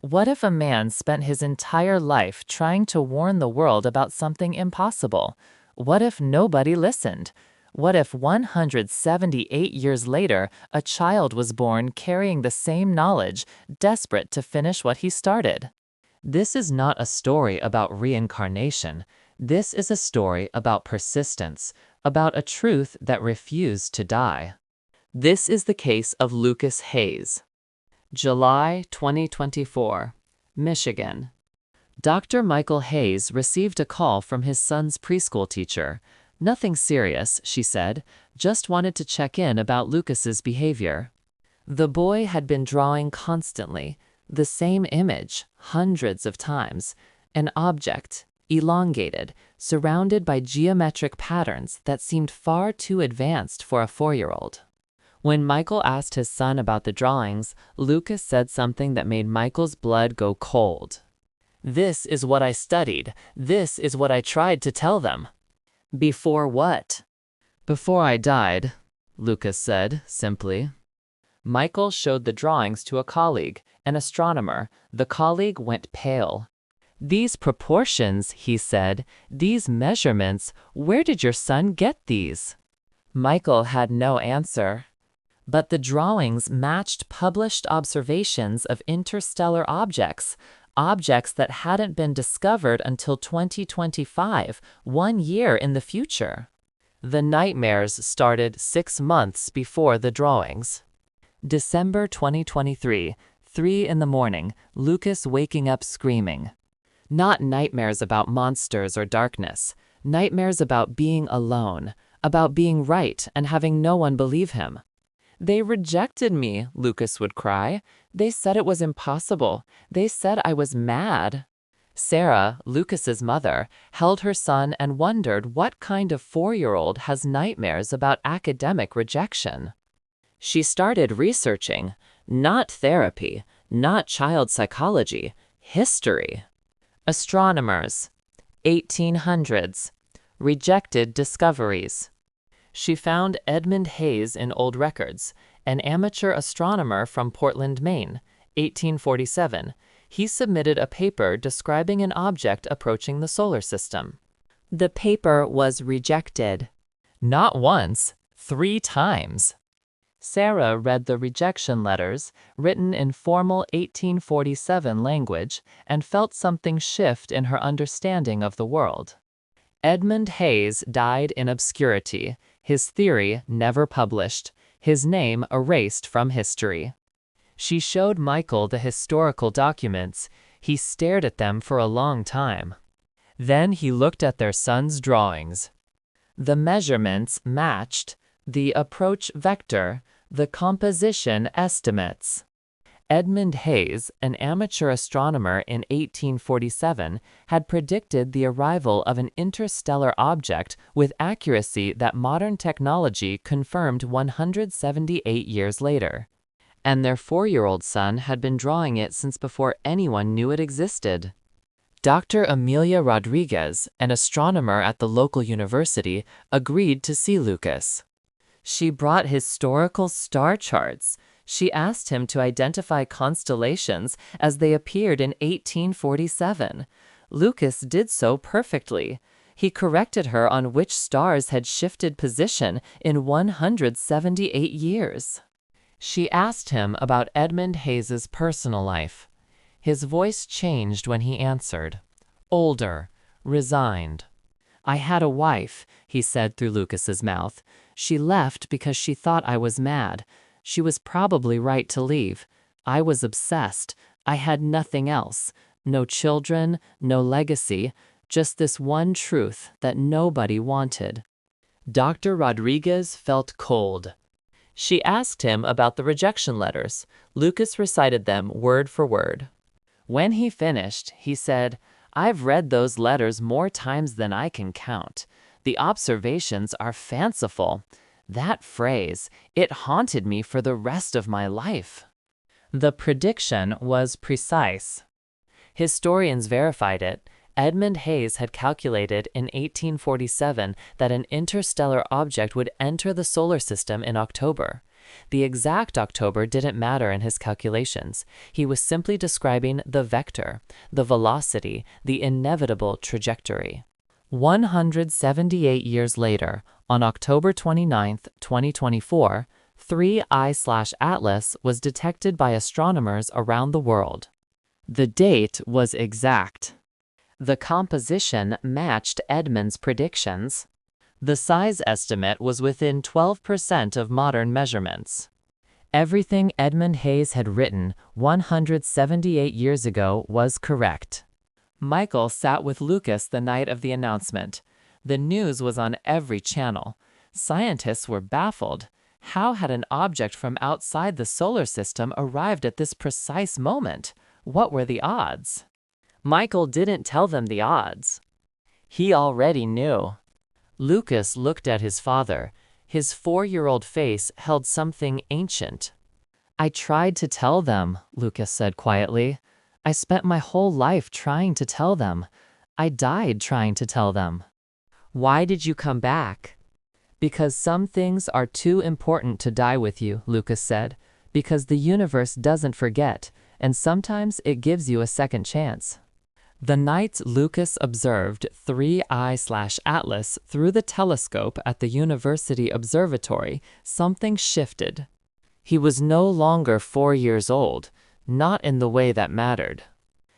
What if a man spent his entire life trying to warn the world about something impossible? What if nobody listened? What if 178 years later, a child was born carrying the same knowledge, desperate to finish what he started? This is not a story about reincarnation. This is a story about persistence, about a truth that refused to die. This is the case of Lucas Hayes. July 2024, Michigan. Dr. Michael Hayes received a call from his son's preschool teacher. Nothing serious, she said, just wanted to check in about Lucas's behavior. The boy had been drawing constantly, the same image, hundreds of times, an object, elongated, surrounded by geometric patterns that seemed far too advanced for a 4-year-old. When Michael asked his son about the drawings, Lucas said something that made Michael's blood go cold. "This is what I studied. This is what I tried to tell them." "Before what?" "Before I died," Lucas said, simply. Michael showed the drawings to a colleague, an astronomer. The colleague went pale. "These proportions," he said, "these measurements, where did your son get these?" Michael had no answer. But the drawings matched published observations of interstellar objects, objects that hadn't been discovered until 2025, 1 year in the future. The nightmares started 6 months before the drawings. December 2023, 3 in the morning, Lucas waking up screaming. Not nightmares about monsters or darkness, nightmares about being alone, about being right and having no one believe him. "They rejected me," Lucas would cry. "They said it was impossible. They said I was mad." Sarah, Lucas's mother, held her son and wondered what kind of 4-year-old has nightmares about academic rejection. She started researching, not therapy, not child psychology, history. Astronomers, 1800s, rejected discoveries. She found Edmund Hayes in old records, an amateur astronomer from Portland, Maine, 1847. He submitted a paper describing an object approaching the solar system. The paper was rejected. Not once, 3 times. Sarah read the rejection letters, written in formal 1847 language, and felt something shift in her understanding of the world. Edmund Hayes died in obscurity, his theory never published, his name erased from history. She showed Michael the historical documents. He stared at them for a long time. Then he looked at their son's drawings. The measurements matched, the approach vector, the composition estimates. Edmund Hayes, an amateur astronomer in 1847, had predicted the arrival of an interstellar object with accuracy that modern technology confirmed 178 years later. And their 4-year-old son had been drawing it since before anyone knew it existed. Dr. Amelia Rodriguez, an astronomer at the local university, agreed to see Lucas. She brought historical star charts. She asked him to identify constellations as they appeared in 1847. Lucas did so perfectly. He corrected her on which stars had shifted position in 178 years. She asked him about Edmund Hayes's personal life. His voice changed when he answered. Older, resigned. "I had a wife," he said through Lucas's mouth. "She left because she thought I was mad. She was probably right to leave. I was obsessed. I had nothing else. No children, no legacy, just this one truth that nobody wanted." Dr. Rodriguez felt cold. She asked him about the rejection letters. Lucas recited them word for word. When he finished, he said, "I've read those letters more times than I can count. The observations are fanciful. That phrase, it haunted me for the rest of my life." The prediction was precise. Historians verified it. Edmund Hayes had calculated in 1847 that an interstellar object would enter the solar system in October. The exact October didn't matter in his calculations. He was simply describing the vector, the velocity, the inevitable trajectory. 178 years later, on October 29, 2024, 3I/Atlas was detected by astronomers around the world. The date was exact. The composition matched Edmund's predictions. The size estimate was within 12% of modern measurements. Everything Edmund Hayes had written 178 years ago was correct. Michael sat with Lucas the night of the announcement. The news was on every channel. Scientists were baffled. How had an object from outside the solar system arrived at this precise moment? What were the odds? Michael didn't tell them the odds. He already knew. Lucas looked at his father. His 4-year-old face held something ancient. "I tried to tell them," Lucas said quietly. "I spent my whole life trying to tell them. I died trying to tell them." "Why did you come back?" "Because some things are too important to die with you," Lucas said. "Because the universe doesn't forget, and sometimes it gives you a second chance." The night Lucas observed 3I/Atlas through the telescope at the University Observatory, something shifted. He was no longer 4 years old, not in the way that mattered.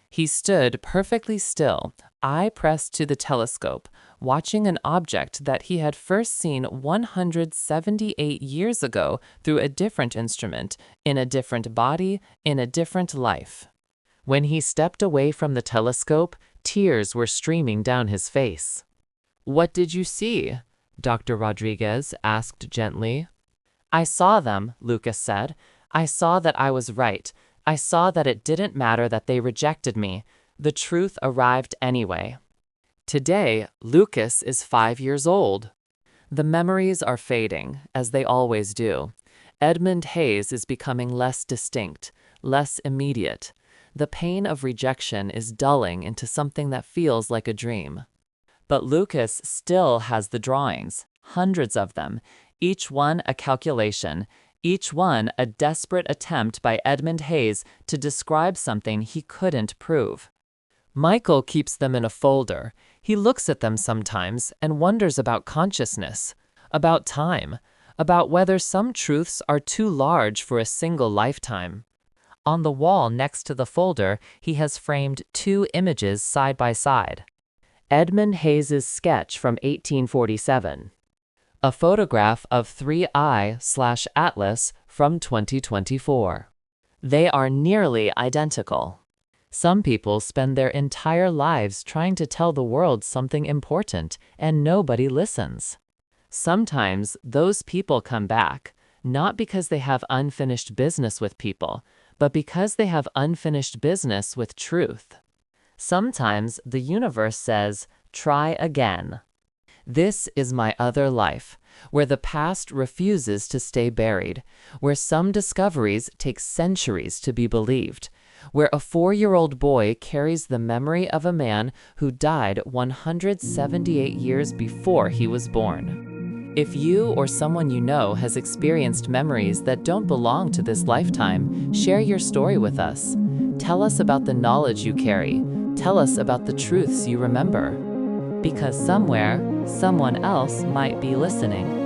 He stood perfectly still, eye pressed to the telescope, watching an object that he had first seen 178 years ago through a different instrument, in a different body, in a different life. When he stepped away from the telescope, tears were streaming down his face. "What did you see?" Dr. Rodriguez asked gently. "I saw them," Lucas said. "I saw that I was right. I saw that it didn't matter that they rejected me. The truth arrived anyway." Today, Lucas is 5 years old. The memories are fading, as they always do. Edmund Hayes is becoming less distinct, less immediate. The pain of rejection is dulling into something that feels like a dream. But Lucas still has the drawings, hundreds of them, each one a calculation, each one a desperate attempt by Edmund Hayes to describe something he couldn't prove. Michael keeps them in a folder. He looks at them sometimes and wonders about consciousness, about time, about whether some truths are too large for a single lifetime. On the wall next to the folder, he has framed 2 images side by side. Edmund Hayes's sketch from 1847. A photograph of 3I/Atlas from 2024. They are nearly identical. Some people spend their entire lives trying to tell the world something important, and nobody listens. Sometimes those people come back, not because they have unfinished business with people, but because they have unfinished business with truth. Sometimes the universe says, "Try again." This is my other life, where the past refuses to stay buried, where some discoveries take centuries to be believed, where a 4-year-old boy carries the memory of a man who died 178 years before he was born. If you or someone you know has experienced memories that don't belong to this lifetime, share your story with us. Tell us about the knowledge you carry. Tell us about the truths you remember. Because somewhere, someone else might be listening.